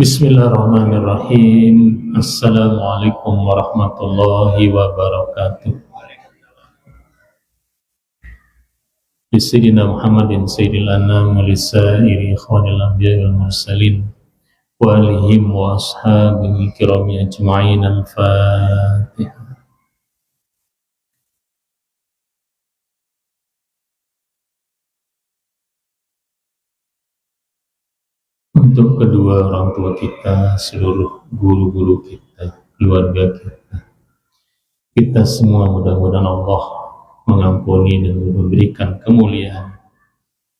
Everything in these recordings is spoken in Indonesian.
Bismillahirrahmanirrahim. Assalamualaikum warahmatullahi wabarakatuh. Sayyidina Muhammadin sayyidil anam wa lisairi ikhwanil anbiya wal mursalin wa alihim wa ashabihi kirami ajma'in. Al-Fatihah. Untuk kedua orang tua kita, seluruh guru-guru kita, keluarga kita semua, mudah-mudahan Allah mengampuni dan memberikan kemuliaan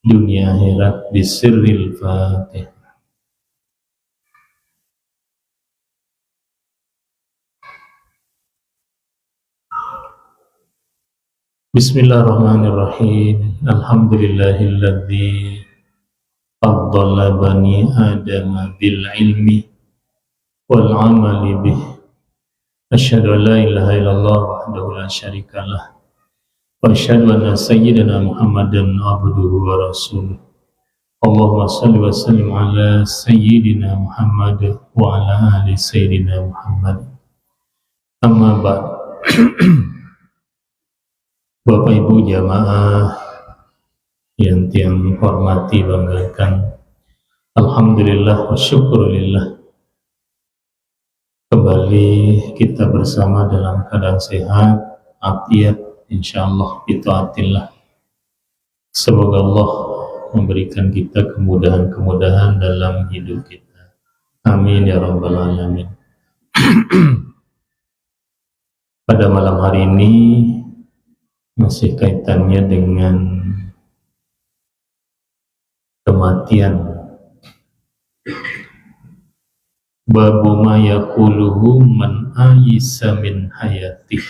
dunia akhirat bisirril Fatihah. Bismillahirrahmanirrahim. Alhamdulillahilladzi faddala bani Adam bil ilmi wal amali bih. Asyhadu an la ilaha illallah wahdahu la syarikalah wa asyhadu anna sayyidana Muhammadan abduhu wa rasuluh. Allahumma shalli wa sallim ala sayyidina Muhammad wa ala ali sayyidina Muhammad. Amma ba'd. Bapak Ibu jamaah yang hormati, banggakan, alhamdulillah wa syukurillah, kembali kita bersama dalam keadaan sehat, afiat, insyaallah bitaatillah. Semoga Allah memberikan kita kemudahan-kemudahan dalam hidup kita. Amin ya rabbal alamin. Pada malam hari ini masih kaitannya dengan kematian. Babu ma yaquluhu man ayisa min hayatih.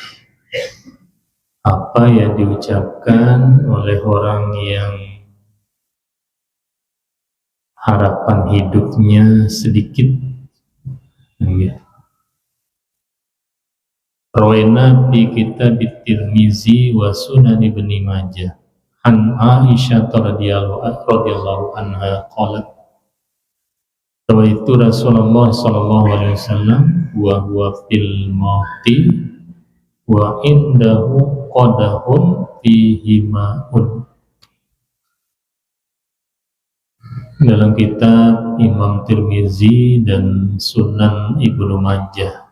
Apa yang diucapkan oleh orang yang harapan hidupnya sedikit. Rawena fi kitab Tirmizi wa Sunan Ibnu Majah an Aisyah radhiyallahu anha qalat rawaitu Rasulullah sallallahu alaihi wasallam wa huwa fil mauti wa indahu qadahun fihi ma'un. Dalam kitab Imam Tirmizi dan Sunan Ibnu Majah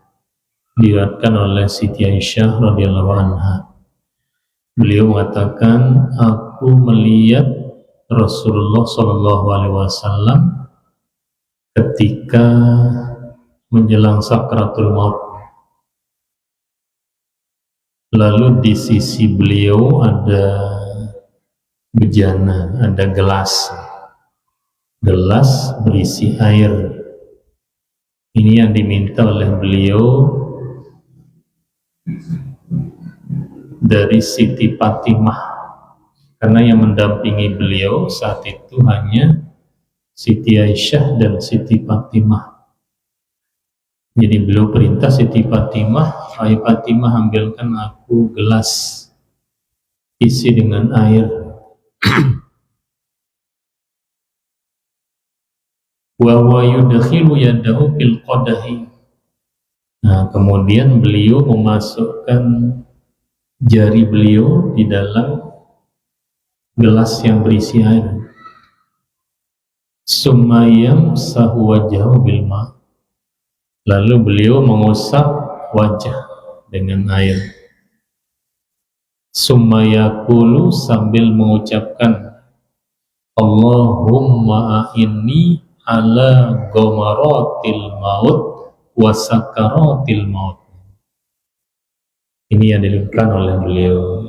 diriwayatkan oleh Siti Aisyah radhiyallahu anha. Beliau mengatakan, aku melihat Rasulullah sallallahu alaihi wasallam ketika menjelang sakratul maut. Lalu di sisi beliau ada bejana, ada gelas berisi air. Ini yang diminta oleh beliau dari Siti Fatimah, karena yang mendampingi beliau saat itu hanya Siti Aisyah dan Siti Fatimah. Jadi beliau perintah Siti Fatimah, "Hai Fatimah, ambilkan aku gelas isi dengan air." Wa huwa yudkhilu yadahu fil qadahi. Nah, kemudian beliau memasukkan jari beliau di dalam gelas yang berisi air. Summayam sahu wajhahu bil ma. Lalu beliau mengusap wajah dengan air. Summayaqulu, sambil mengucapkan, Allahumma a'inni ala ghamaratil maut wa sakaratil maut. Ini yang dilakukan oleh beliau.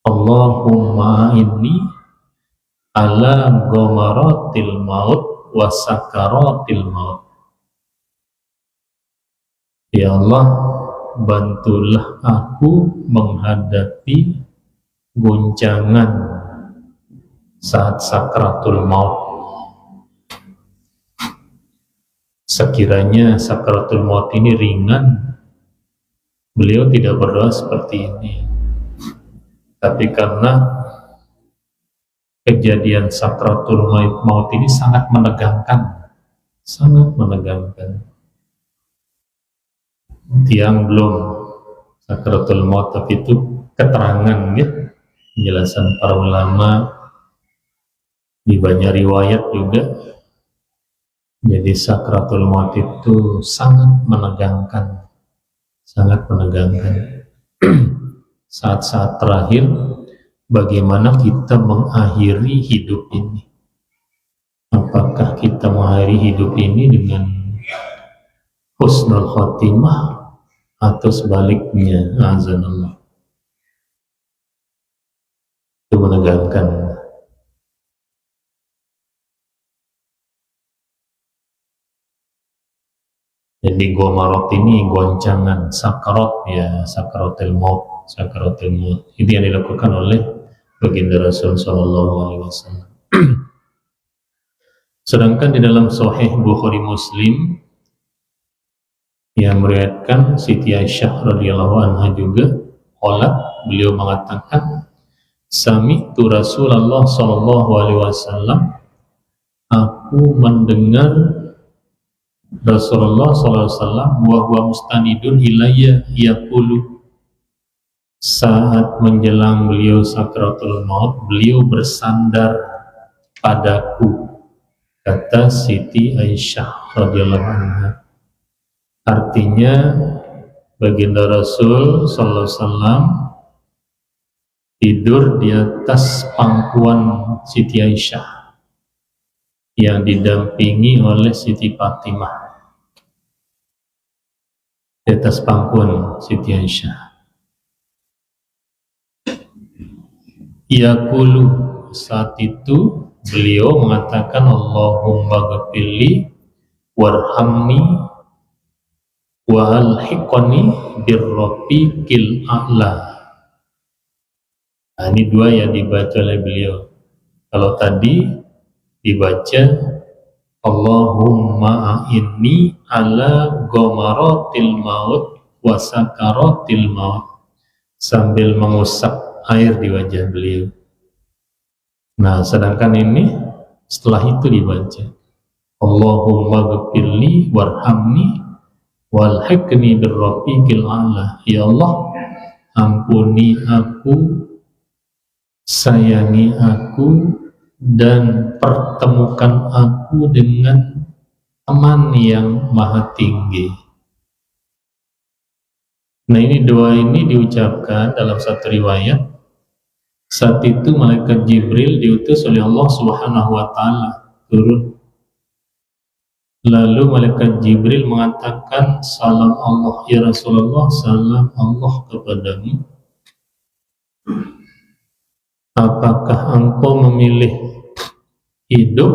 Allahumma inni ala ghamaratil maut wa sakaratil maut. Ya Allah, bantulah aku menghadapi goncangan saat sakratul maut. Sekiranya sakratul maut ini ringan, beliau tidak berdoa seperti ini. Tapi karena kejadian sakratul maut ini sangat menegangkan, sangat menegangkan. Tiang belum sakaratul maut, tapi itu keterangan ya, penjelasan para ulama di banyak riwayat juga. Jadi sakaratul maut itu sangat menegangkan, sangat menegangkan. Saat-saat terakhir, bagaimana kita mengakhiri hidup ini? Apakah kita mengakhiri hidup ini dengan husnul khotimah atau sebaliknya? Azanallah. Itu menegangkan. Jadi gomarot ini goncangan, sakarat ya, sakaratul maut, sakaratul maut. Itu yang dilakukan oleh baginda Rasul Sallallahu Alaihi Wasallam. Sedangkan di dalam Sahih Bukhari Muslim yang meriwayatkan Siti Aisyah radhiyallahu anha juga, beliau mengatakan, sami'tu Rasulullah sallallahu alaihi wasallam, aku mendengar Rasulullah sallallahu alaihi wasallam wa huwa mustanidun ilayya yaqulu, saat menjelang beliau sakaratul maut, beliau bersandar padaku, kata Siti Aisyah radhiyallahu anha. Artinya baginda Rasul sallallahu alaihi wasallam tidur di atas pangkuan Siti Aisyah yang didampingi oleh Siti Fatimah. Di atas pangkuan Siti Aisyah. Yaqulu, saat itu beliau mengatakan, Allahumma ghafirli warhamni wa alhiqni birrafiqil a'la. Nah, ini dua yang dibaca oleh beliau. Kalau tadi dibaca Allahumma a'inni ala ghamaratil maut wa sakaratil maut, sambil mengusap air di wajah beliau. Nah, sedangkan ini setelah itu dibaca Allahumma ghafirli warhamni walhiqni birrafiqil a'la. Ya Allah, ampuni aku, sayangi aku, dan pertemukan aku dengan teman yang maha tinggi. Nah, ini doa ini diucapkan dalam satu riwayat saat itu malaikat Jibril diutus oleh Allah Subhanahu wa taala turun. Lalu malaikat Jibril mengatakan, salam Allah ya Rasulullah, salam Allah kepadamu. Apakah engkau memilih hidup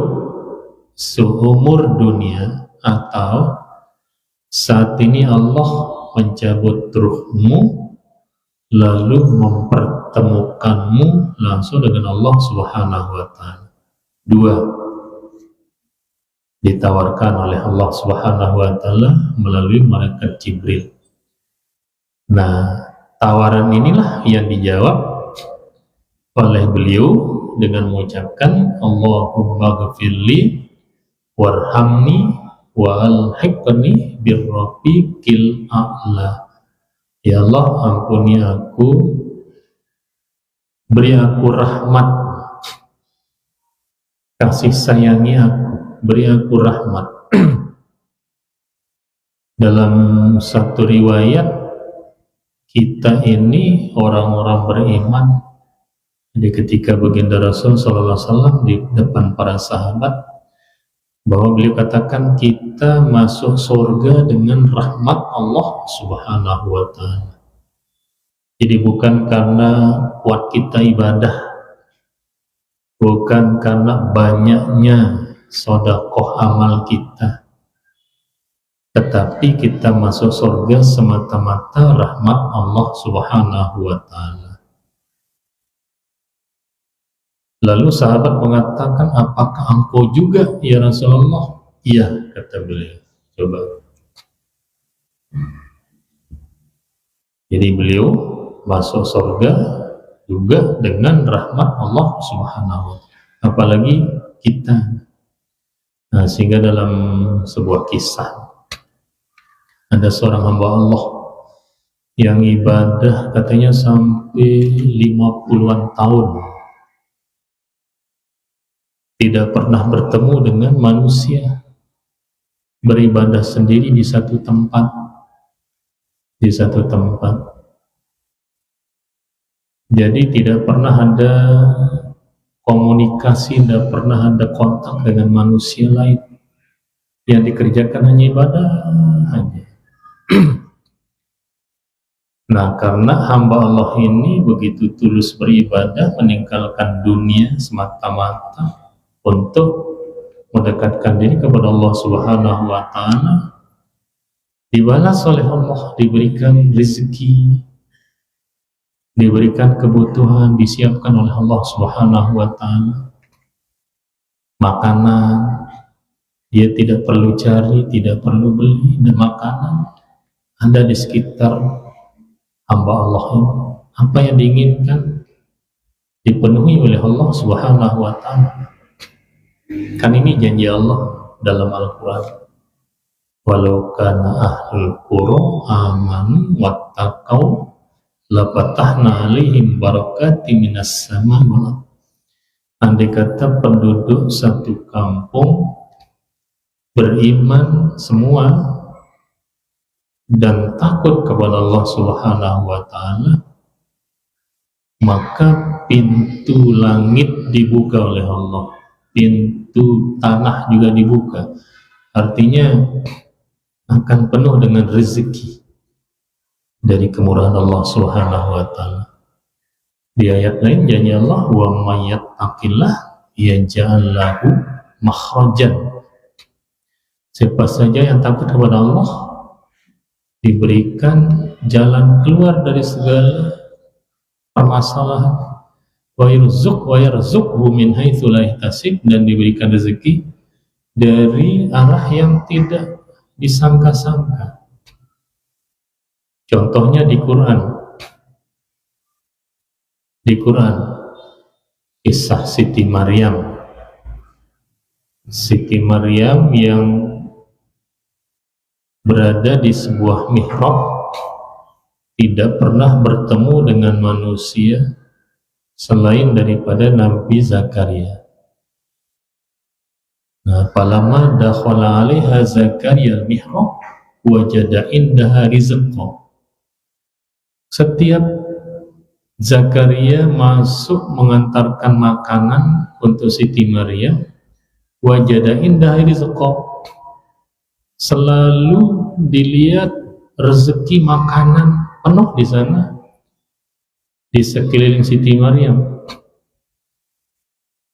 seumur dunia, atau saat ini Allah mencabut ruhmu lalu mempertemukanmu langsung dengan Allah Subhanahu wa taala? Dua ditawarkan oleh Allah Subhanahu wa taala melalui malaikat Jibril. Nah, tawaran inilah yang dijawab oleh beliau dengan mengucapkan Allahumma ghafirli warhamni wa alhiqni birrafiqil a'la. Ya Allah, ampuni aku, beri aku rahmat, kasih sayangi aku, beri aku rahmat. Dalam satu riwayat, kita ini orang-orang beriman. Jadi ketika baginda Rasul sallallahu alaihi wasallam di depan para sahabat, bahwa beliau katakan kita masuk surga dengan rahmat Allah Subhanahu wa taala. Jadi bukan karena kuat kita ibadah, bukan karena banyaknya sedekah amal kita, tetapi kita masuk surga semata-mata rahmat Allah Subhanahu wa taala. Lalu sahabat mengatakan, apakah engkau juga ya Rasulullah? Iya, kata beliau. Coba. Jadi beliau masuk surga juga dengan rahmat Allah Subhanahu wa taala. Apalagi kita. Nah, sehingga dalam sebuah kisah ada seorang hamba Allah yang ibadah katanya sampai 50-an tahun tidak pernah bertemu dengan manusia, beribadah sendiri di satu tempat, jadi tidak pernah ada komunikasi, tidak pernah ada kontak dengan manusia lain, yang dikerjakan hanya ibadah hanya. Nah, karena hamba Allah ini begitu tulus beribadah, meninggalkan dunia semata-mata untuk mendekatkan diri kepada Allah Subhanahu wa Ta'ala, dibalas oleh Allah, diberikan rezeki, diberikan kebutuhan, disiapkan oleh Allah Subhanahu wa Ta'ala, makanan, dia tidak perlu cari, tidak perlu beli, dan makanan ada di sekitar hamba Allah ini. Apa yang diinginkan dipenuhi oleh Allah Subhanahu wa Ta'ala. Kan ini janji Allah dalam Al-Quran, walau kana ahlul qura amanu wattaqau lafatahna alaihim barakati minas sama wal ardh. Andai kata penduduk satu kampung beriman semua dan takut kepada Allah Subhanahu wa Ta'ala, maka pintu langit dibuka oleh Allah, pintu tanah juga dibuka, artinya akan penuh dengan rezeki dari kemurahan Allah Subhanahu wa Ta'ala. Di ayat lain janji Allah, wa may yattaqillah yaj'al lahu makhrajan. Siapa saja yang takut kepada Allah, diberikan jalan keluar dari segala permasalahan. Wa yarzuqhu min haitsu la yahtasib, dan diberikan rezeki dari arah yang tidak disangka-sangka. Contohnya di Quran. Kisah Siti Maryam. Siti Maryam yang berada di sebuah mihrab, tidak pernah bertemu dengan manusia selain daripada Nabi Zakaria. Nah, falamma dakhala 'alaiha Zakaria al-mihrab wajada indaha rizqa. Setiap Zakaria masuk mengantarkan makanan untuk Siti Maryam, wajada indaha rizqa, selalu dilihat rezeki makanan penuh di sana, di sekeliling Siti Maryam.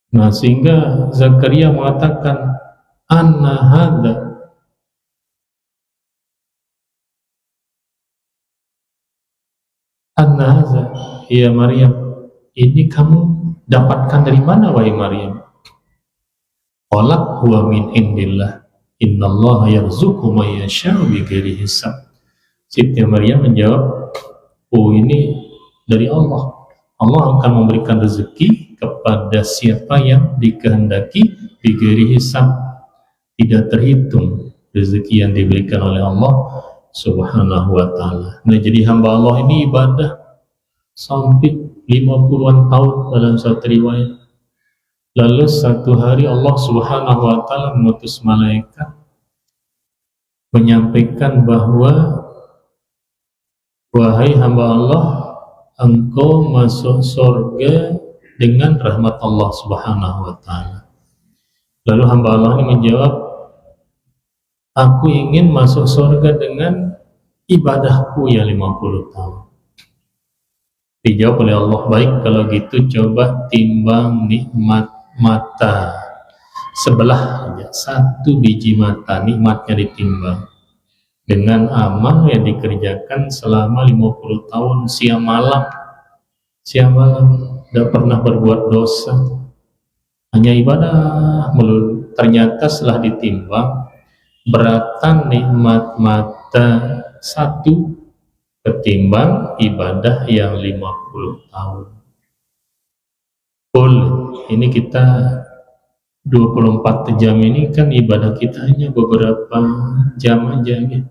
Nah, sehingga Zakaria mengatakan, anna hadza, ya Maryam, ini kamu dapatkan dari mana wahai Maryam? Qalat huwa min indillah, innallaha yarzuqu may yasha'u bighairi hisab. Siti Maryam menjawab, oh, ini dari Allah. Allah akan memberikan rezeki kepada siapa yang dikehendaki bighairi hisab, tidak terhitung rezeki yang diberikan oleh Allah Subhanahu wa Ta'ala. Nah, jadi hamba Allah ini ibadah sampai 50-an tahun dalam satu riwayat. Lalu satu hari Allah Subhanahu wa Ta'ala mengutus malaikat menyampaikan bahwa, wahai hamba Allah, engkau masuk surga dengan rahmat Allah Subhanahu wa Ta'ala. Lalu hamba Allah ini menjawab, aku ingin masuk surga dengan ibadahku yang 50 tahun. Dijawab oleh Allah, baik kalau gitu coba timbang nikmat mata sebelah aja, satu biji mata, nikmatnya ditimbang dengan amal yang dikerjakan selama 50 tahun siang malam, tidak pernah berbuat dosa, hanya ibadah melulu. Ternyata setelah ditimbang, beratan nikmat mata satu ketimbang ibadah yang 50 tahun. Ini kita 24 jam ini kan ibadah kita hanya beberapa jam aja ya.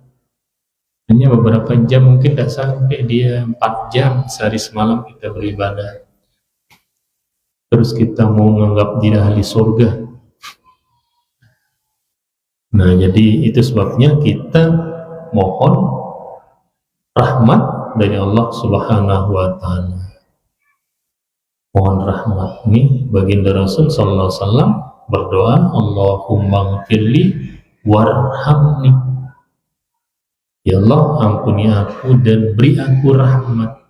Hanya beberapa jam, mungkin tidak sampai dia 4 jam sehari semalam kita beribadah. Terus kita mau menganggap dia ahli surga. Nah, jadi itu sebabnya kita mohon rahmat dari Allah Subhanahu wa Ta'ala. Mohon rahmat nih, baginda Rasul sallallahu alaihi wasallam berdoa, Allahumma ghfirli warhamni. Ya Allah, ampuni aku dan beri aku rahmat.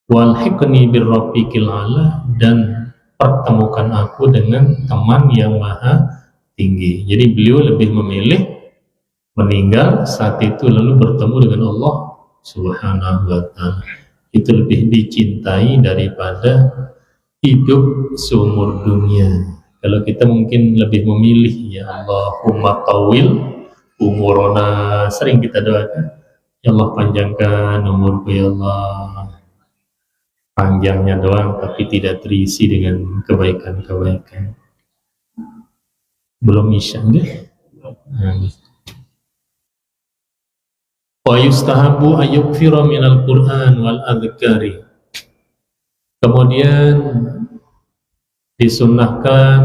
Walhiqni birrafiqil a'la, dan pertemukan aku dengan teman yang maha tinggi. Jadi beliau lebih memilih meninggal saat itu lalu bertemu dengan Allah Subhanahu wa Ta'ala. Itu lebih dicintai daripada hidup seumur dunia. Kalau kita mungkin lebih memilih, ya Allahumma tawil umurona, sering kita doakan, ya Allah panjangkan umurku ya Allah. Panjangnya doang tapi tidak terisi dengan kebaikan-kebaikan. Belum isya enggak? Wa yustahabu ayyukfira minal Qur'an wal adhkari. Kemudian disunnahkan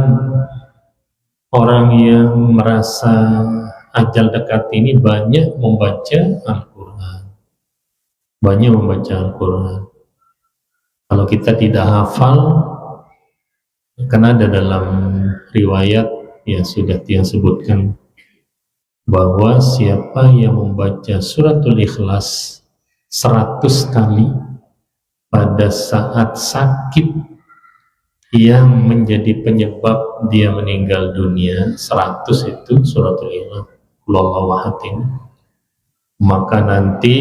orang yang merasa ajal dekat ini banyak membaca Al-Quran. Banyak membaca Al-Quran. Kalau kita tidak hafal, karena ada dalam riwayat ya sudah dia sebutkan bahwa siapa yang membaca suratul Ikhlas 100 kali pada saat sakit yang menjadi penyebab dia meninggal dunia, 100 itu suratul Ikhlas, maka nanti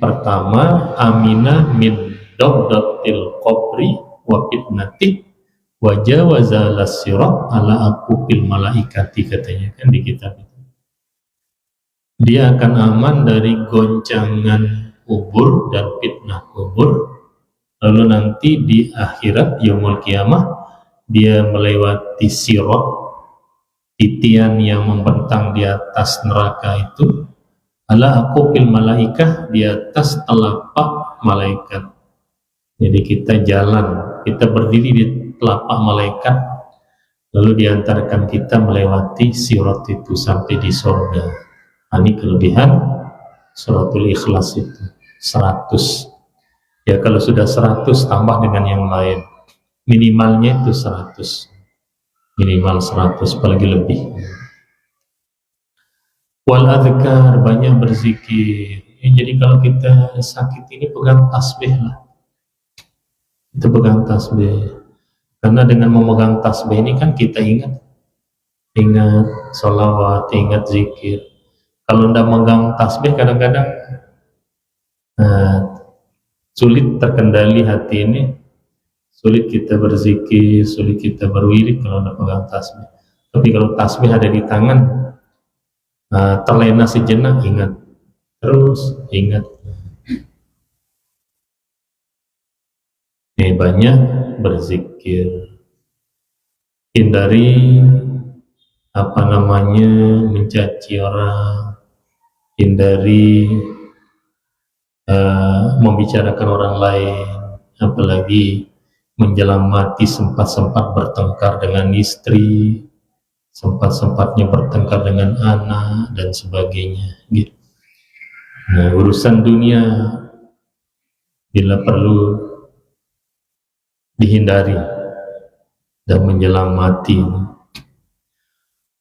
pertama aminah min dabdatil qabri wa fitnati wa jawazal sirat ala aqufil malaikati, katanya kan di kitab itu. Dia akan aman dari goncangan kubur dan fitnah kubur. Lalu nanti di akhirat yaumul kiamah dia melewati sirat, titian yang membentang di atas neraka itu, ala aqufil malaikah, di atas telapak malaikat. Jadi kita jalan, kita berdiri di telapak malaikat, lalu diantarkan kita melewati sirat itu sampai di surga. Ini kelebihan suratul Ikhlas itu 100. Ya kalau sudah 100 tambah dengan yang lain, minimalnya itu 100, minimal 100 apalagi lebih. Wal adhkar, banyak berzikir ya. Jadi kalau kita sakit ini pegang tasbih lah, itu pegang tasbih, karena dengan memegang tasbih ini kan kita ingat sholawat, ingat zikir. Kalau tidak megang tasbih kadang-kadang sulit terkendali hati ini, sulit kita berzikir, sulit kita berwirid kalau tidak pegang tasbih. Tapi kalau tasbih ada di tangan, terlena sejenak, ingat, terus ingat. Banyak berzikir, hindari mencaci orang, hindari membicarakan orang lain, apalagi menjelang mati sempat-sempat bertengkar dengan istri, sempat-sempatnya bertengkar dengan anak dan sebagainya gitu. Nah, urusan dunia bila perlu dihindari dan menjelang mati.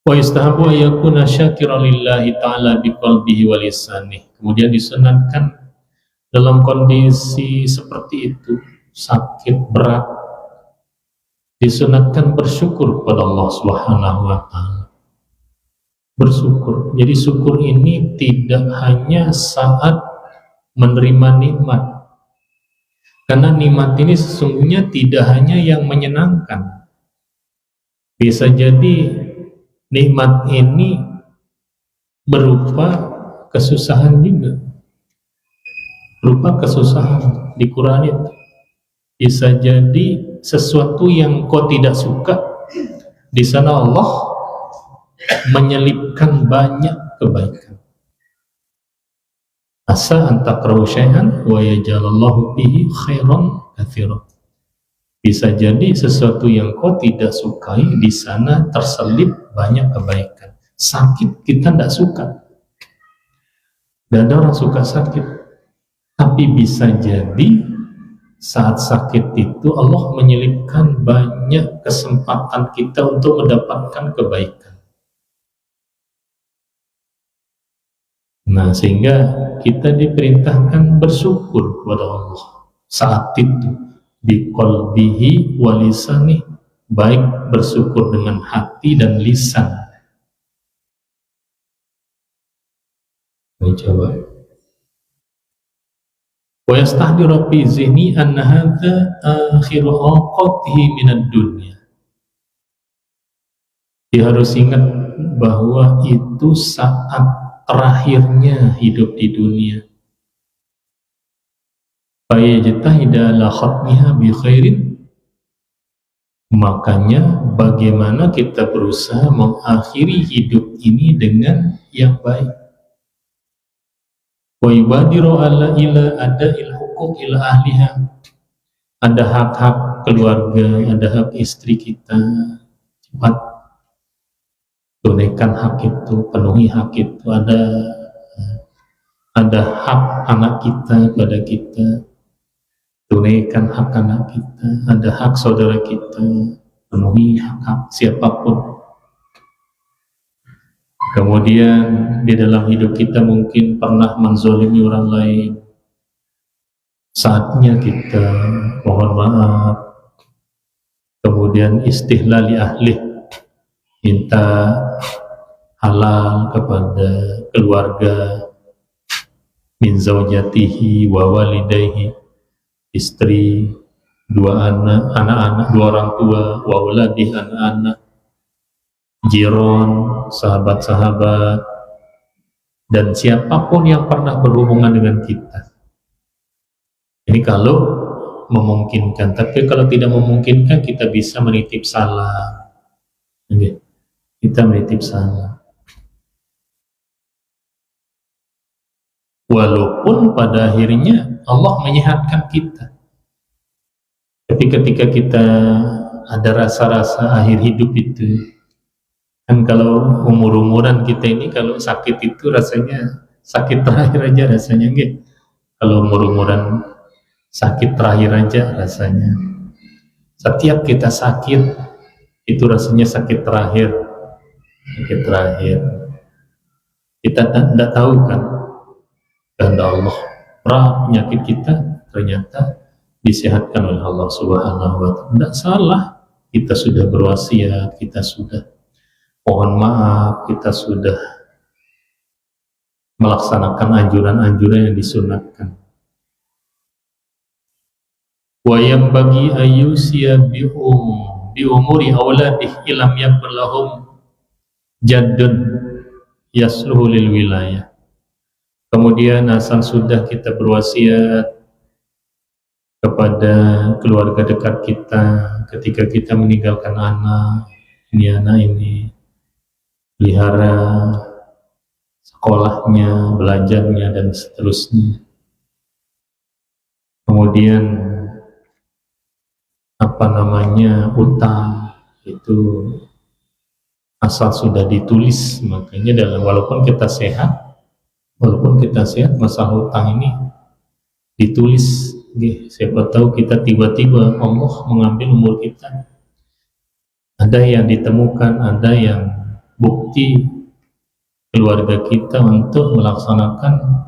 Wa yustahabu ayyakuna syakiran lillahi ta'ala biqalbihi wa lisanih. Kemudian disunatkan dalam kondisi seperti itu, sakit berat, disunatkan bersyukur kepada Allah Subhanahu wa Ta'ala. Bersyukur. Jadi syukur ini tidak hanya saat menerima nikmat, karena nikmat ini sesungguhnya tidak hanya yang menyenangkan. Bisa jadi nikmat ini berupa kesusahan juga, berupa kesusahan. Di Quran itu bisa jadi sesuatu yang kau tidak suka Di sana Allah menyelipkan banyak kebaikan. Asa an takrahu syai'an wa yaj'alallahu bihi khairan katsiran. Bisa jadi sesuatu yang kau tidak sukai, di sana terselip banyak kebaikan. Sakit kita tidak suka. Tidak ada orang suka sakit. Tapi bisa jadi saat sakit itu Allah menyelipkan banyak kesempatan kita untuk mendapatkan kebaikan. Nah, sehingga kita diperintahkan bersyukur kepada Allah saat itu, bi qalbihi wa lisani, baik bersyukur dengan hati dan lisan. Ini coba. Wa yastahdiru fi zihni anna hadza akhiru awqatihi minad dunya. Dia harus ingat bahwa itu saat terakhirnya hidup di dunia. Fa yajtahida la khatmiha bi khairin. Makanya bagaimana kita berusaha mengakhiri hidup ini dengan yang baik. Wa yubadiru ala ila ada'il huquq ila ahliha. Ada hak-hak keluarga, ada hak istri kita, cepat tunaikan hak itu, penuhi hak itu. Ada hak anak kita pada kita, tunaikan hak anak kita. Ada hak saudara kita, penuhi hak siapapun. Kemudian di dalam hidup kita mungkin pernah menzalimi orang lain. Saatnya kita mohon maaf. Kemudian istihlali ahli, minta halal kepada keluarga, min zaujatihi wa walidayhi, istri, dua anak-anak, dua orang tua, wa uladih, anak-anak, jiron, sahabat-sahabat, dan siapapun yang pernah berhubungan dengan kita. Ini kalau memungkinkan, tapi kalau tidak memungkinkan kita bisa menitip salam. Kita menitip salam. Walaupun pada akhirnya Allah menyehatkan kita. Tapi ketika kita ada rasa-rasa akhir hidup itu, kan kalau umur-umuran kita ini kalau sakit itu rasanya sakit terakhir aja rasanya, gitu. Kalau umur-umuran sakit terakhir aja rasanya. Setiap kita sakit itu rasanya sakit terakhir. Sakit terakhir. Kita tidak tahu kan, kehendak Allah, penyakit kita ternyata disehatkan oleh Allah Subhanahu wa Ta'ala. Tidak salah, kita sudah berwasiat, kita sudah mohon maaf, kita sudah melaksanakan anjuran-anjuran yang disunatkan. Wa yanbaghi ayyusiya bi umuri auladih ilam yakun lahum jaddun yasluhu lil wilayah. Kemudian asal sudah kita berwasiat kepada keluarga dekat kita ketika kita meninggalkan anak ini pelihara sekolahnya, belajarnya, dan seterusnya. Kemudian utang itu asal sudah ditulis, makanya walaupun kita sehat masalah hutang ini ditulis. Siapa tahu kita tiba-tiba Allah mengambil umur kita, ada yang ditemukan, ada yang bukti keluarga kita untuk melaksanakan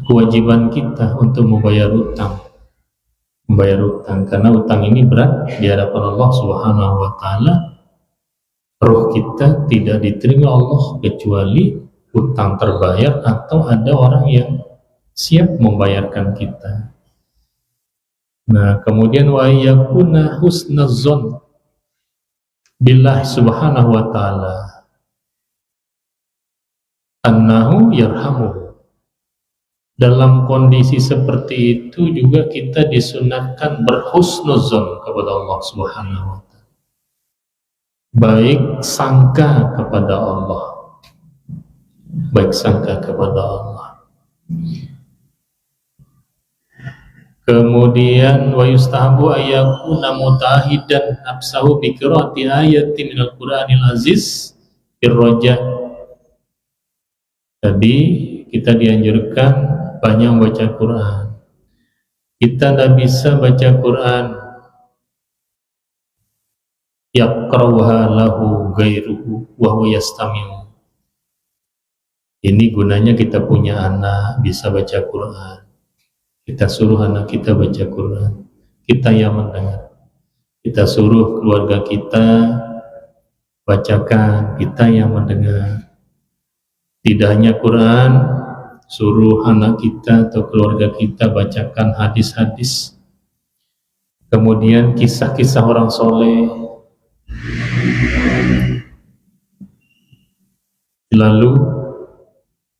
kewajiban kita untuk membayar hutang, karena hutang ini berat di hadapan Allah Subhanahu wa Ta'ala. Roh kita tidak diterima Allah kecuali hutang terbayar atau ada orang yang siap membayarkan kita. Nah, kemudian wa yakuna husnuzon billah Subhanahu wa Ta'ala annahu yarhamuhu. Dalam kondisi seperti itu juga kita disunatkan berhusnuzon kepada Allah Subhanahu wa Ta'ala. baik sangka kepada Allah, baik sangka kepada Allah. Kemudian wa yustahabu ayyakuna mutahidan nafsahu bi qiraati ayatin minal Qur'anil Aziz birroja. Jadi kita dianjurkan banyak membaca Quran. Kita tidak bisa baca Quran yaqra'uha lahu ghairuhu wa huwa yastami'u. Ini gunanya kita punya anak bisa baca Quran. Kita suruh anak kita baca Quran, kita yang mendengar. Kita suruh keluarga kita bacakan, kita yang mendengar. Tidak hanya Quran, suruh anak kita atau keluarga kita bacakan hadis-hadis, kemudian kisah-kisah orang soleh, lalu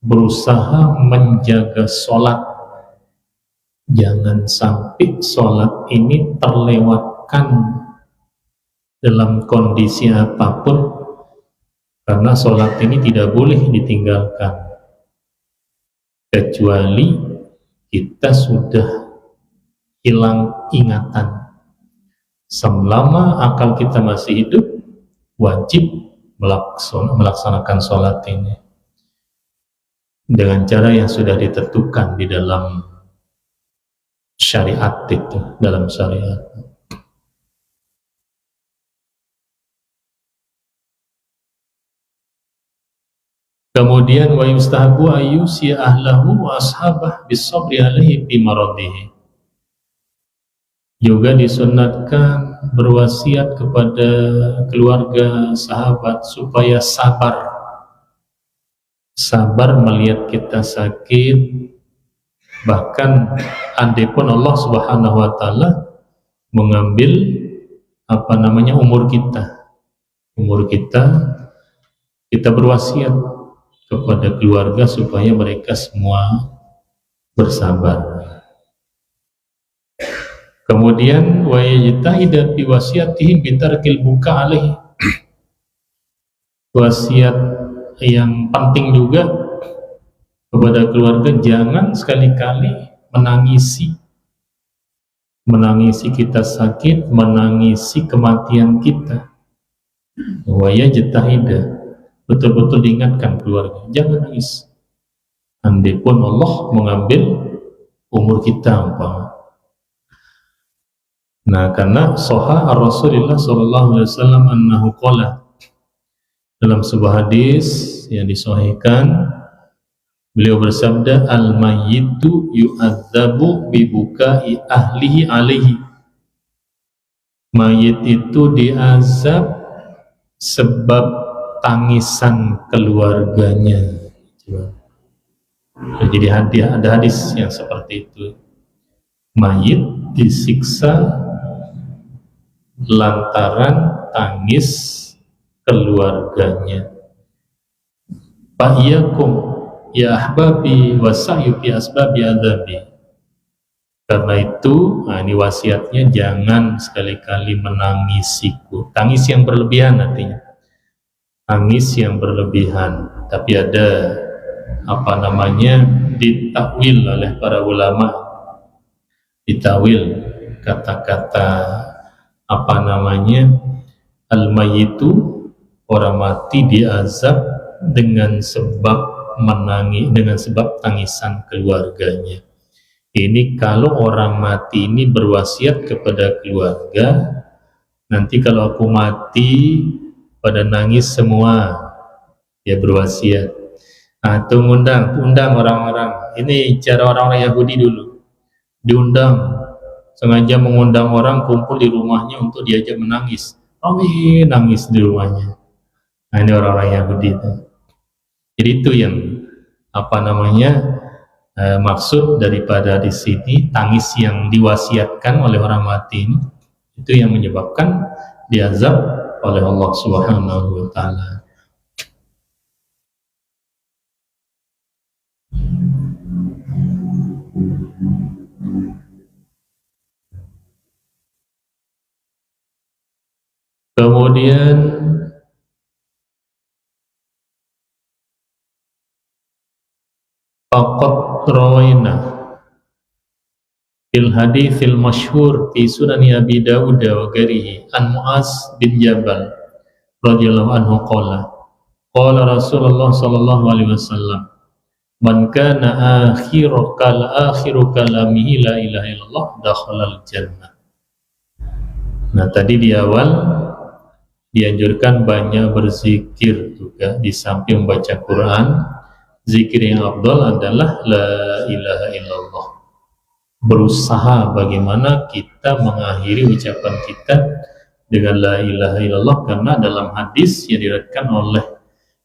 berusaha menjaga sholat. Jangan sampai sholat ini terlewatkan dalam kondisi apapun, karena sholat ini tidak boleh ditinggalkan kecuali kita sudah hilang ingatan. Selama akal kita masih hidup, wajib melaksanakan sholat ini dengan cara yang sudah ditentukan di dalam syariat itu, dalam syariat. Kemudian wa yustahabu ayyusi ahlahu wa ashabah bisabri alaihi fi maradihi. Juga disunatkan berwasiat kepada keluarga, sahabat supaya sabar melihat kita sakit. Bahkan andai pun Allah Subhanahu wa taala mengambil umur kita berwasiat kepada keluarga supaya mereka semua bersabar. Kemudian wa yajtahida fi wasiyatihim bitarkil buka alaihi. Wasiat yang penting juga kepada keluarga, jangan sekali-kali menangisi kita sakit, menangisi kematian kita. Wa yajtahida, betul-betul diingatkan keluarga, jangan nangis. Andai pun Allah mengambil umur kita, Nah, karena sahih Rasulullah sallallahu alaihi wasallam annahu qala, dalam sebuah hadis yang disahihkan, beliau bersabda, al-mayyitu yu'adzabu bibukai ahlihi alaihi. Mayit itu diazab sebab tangisan keluarganya. Jadi ada hadis yang seperti itu. Mayit disiksa lantaran tangis keluarganya. Fa'iyakum ya ahbabi wasa'yu fi asbabi adzabi. Karena itu, ini wasiatnya, jangan sekali-kali menangisiku. Tangis yang berlebihan artinya. Tangis yang berlebihan. Tapi ada ditakwil oleh para ulama. Ditakwil kata-kata al-mayyitu, orang mati diazab dengan sebab tangisan keluarganya. Ini kalau orang mati ini berwasiat kepada keluarga, nanti kalau aku mati pada nangis semua, ya berwasiat. Atau undang orang-orang. Ini cara orang-orang Yahudi dulu, diundang, sengaja mengundang orang kumpul di rumahnya untuk diajak menangis. Nangis di rumahnya. Nah, ini orang-orang Yahudi itu. Jadi itu yang maksud daripada di sini, tangis yang diwasiatkan oleh orang mati ini, itu yang menyebabkan diazab oleh Allah Subhanahu wa taala. Kemudian faqad rawaina fil haditsil masyhur fi sunani Abi Dawud wa ghairihi an Mu'az bin Jabal radhiyallahu anhu qala Rasulullah sallallahu alaihi wasallam man kana akhiru kalamihi la ilaha illallah dakhalal jannah. Nah, tadi di awal dianjurkan banyak berzikir juga di samping membaca Quran. Zikir yang afdal adalah la ilaha illallah. Berusaha bagaimana kita mengakhiri ucapan kita dengan la ilaha illallah, karena dalam hadis yang diriwayatkan oleh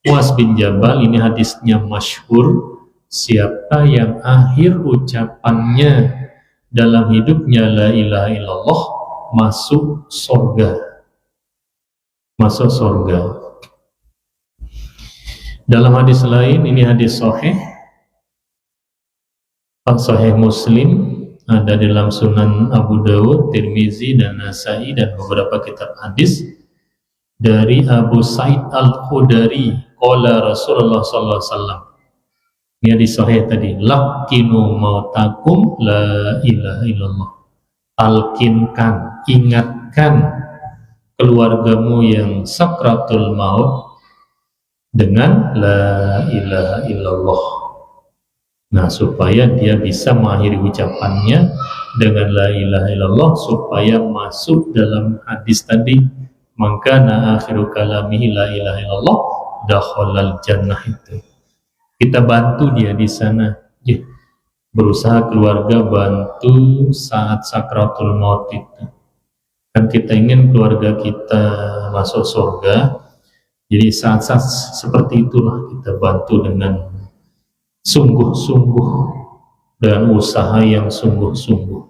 Mu'az bin Jabal, ini hadisnya masyhur, siapa yang akhir ucapannya dalam hidupnya la ilaha illallah masuk surga. Masuk surga. Dalam hadis lain, ini hadis sahih Muslim, ada dalam Sunan Abu Dawud, Tirmizi, dan Nasai, dan beberapa kitab hadis dari Abu Sa'id Al-Khudari qala Rasulullah sallallahu alaihi wasallam. Ini hadis sahih tadi, laqinu mautakum la ilaha illallah. Talkinkan, ingatkan keluargamu yang sakratul maut dengan la ilaha illallah. Nah, supaya dia bisa mengakhiri ucapannya dengan la ilaha illallah, supaya masuk dalam hadis tadi, maka na akhiru kalamihi la ilaha illallah dakhalal jannah itu. Kita bantu dia di sana, berusaha keluarga bantu saat sakratul maut itu. Kan kita ingin keluarga kita masuk surga, jadi saat-saat seperti itulah kita bantu dengan sungguh-sungguh, dengan usaha yang sungguh-sungguh.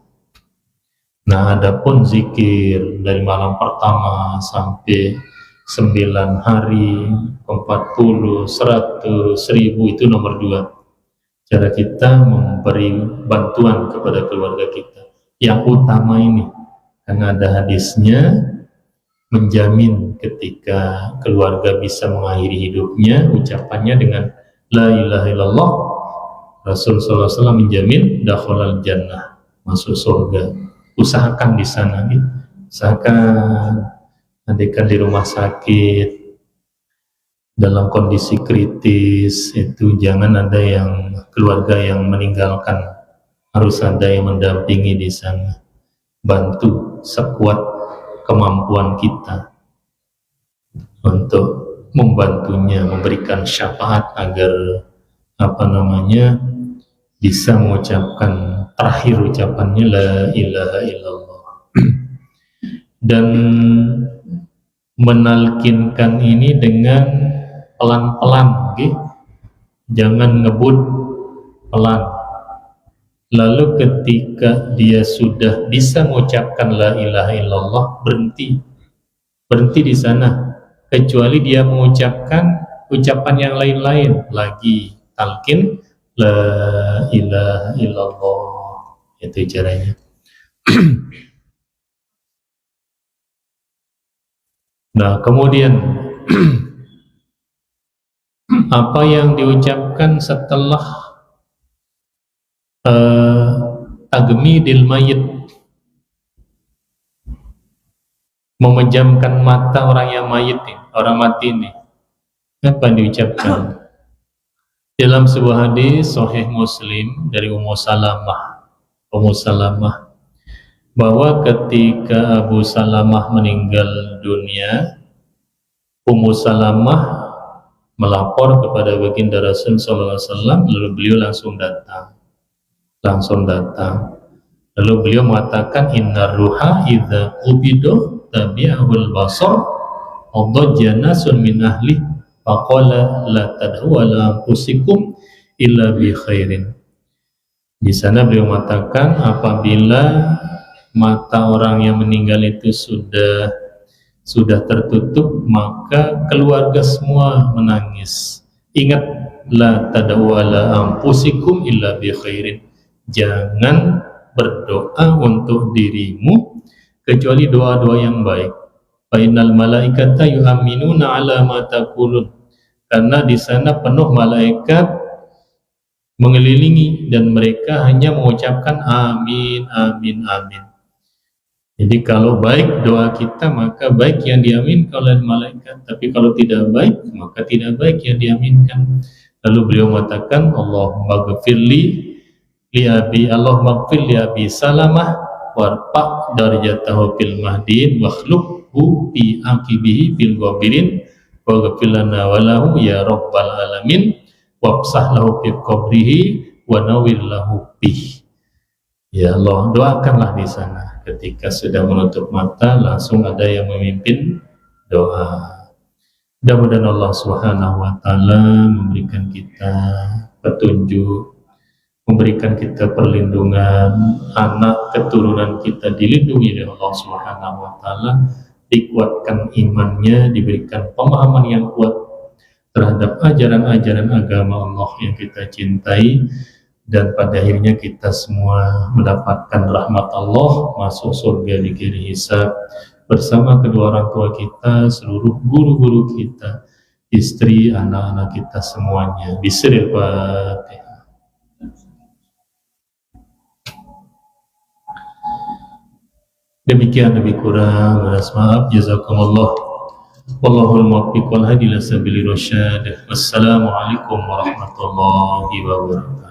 Nah, adapun zikir dari malam pertama sampai 9 hari, 40, 100, 1000 itu nomor 2. Cara kita memberi bantuan kepada keluarga kita. Yang utama ini, karena ada hadisnya menjamin ketika keluarga bisa mengakhiri hidupnya ucapannya dengan la ilaha illallah, Rasulullah SAW menjamin dakhalal jannah, masuk surga. Usahakan di sana, gitu. Usahakan andikan di rumah sakit dalam kondisi kritis itu jangan ada yang keluarga yang meninggalkan, harus ada yang mendampingi di sana. Bantu sekuat kemampuan kita untuk membantunya, memberikan syafaat agar bisa mengucapkan terakhir ucapannya la ilaha illallah. Dan menalkinkan ini dengan pelan-pelan, jangan ngebut, pelan. Lalu ketika dia sudah bisa mengucapkan la ilaha illallah, berhenti di sana, kecuali dia mengucapkan ucapan yang lain-lain lagi, talqin la ilaha illallah. Itu caranya. Nah, kemudian apa yang diucapkan setelah tagmidil mayit, memejamkan mata orang yang mayit, orang mati ini, apa yang diucapkan? Dalam sebuah hadis sahih Muslim dari Ummu Salamah, bahwa ketika Abu Salamah meninggal dunia, Ummu Salamah melapor kepada baginda Rasul SAW, lalu beliau langsung datang. Lalu beliau mengatakan, inna ruha idza qubido tabi'ahul basar adajja nasun min ahli faqala la tad'u ala anfusikum illa bi khairin. Di sana beliau mengatakan, apabila mata orang yang meninggal itu sudah tertutup, maka keluarga semua menangis. Ingat, la tad'u ala anfusikum illa bi khairin. Jangan berdoa untuk dirimu kecuali doa-doa yang baik. Fa innal malaikata yu'minuna ala ma taqulun. Karena di sana penuh malaikat mengelilingi, dan mereka hanya mengucapkan amin, amin, amin. Jadi kalau baik doa kita, maka baik yang diaminkan oleh malaikat. Tapi kalau tidak baik, maka tidak baik yang diaminkan. Lalu beliau mengatakan, Allahumma ghafirli li abi, Allahumma ghafir li abi Salamah warfa' darajatahu fil mahdin wa khluqhu fi aqibihi bil ghafirin wa ghafir lana wa lahu ya rabbal alamin wabsah lahu fi qabrihi wa nawwir lahu bih. Ya Allah, doakanlah di sana. Ketika sudah menutup mata, langsung ada yang memimpin doa. Mudah-mudahan Allah Subhanahu wa Ta'ala memberikan kita petunjuk, memberikan kita perlindungan, anak keturunan kita dilindungi oleh Allah Subhanahu wa Ta'ala, dikuatkan imannya, diberikan pemahaman yang kuat terhadap ajaran-ajaran agama Allah yang kita cintai, dan pada akhirnya kita semua mendapatkan rahmat Allah, masuk surga dighairi hisab bersama kedua orang tua kita, seluruh guru-guru kita, istri, anak-anak kita semuanya. Bismillahirrahmanirrahim. Fatihah. Demikian lebih kurang, belas maaf, jazakumullah. Wallahul muwaffiq wal hadi ila sabilir rasyad. Wassalamualaikum warahmatullahi wabarakatuh.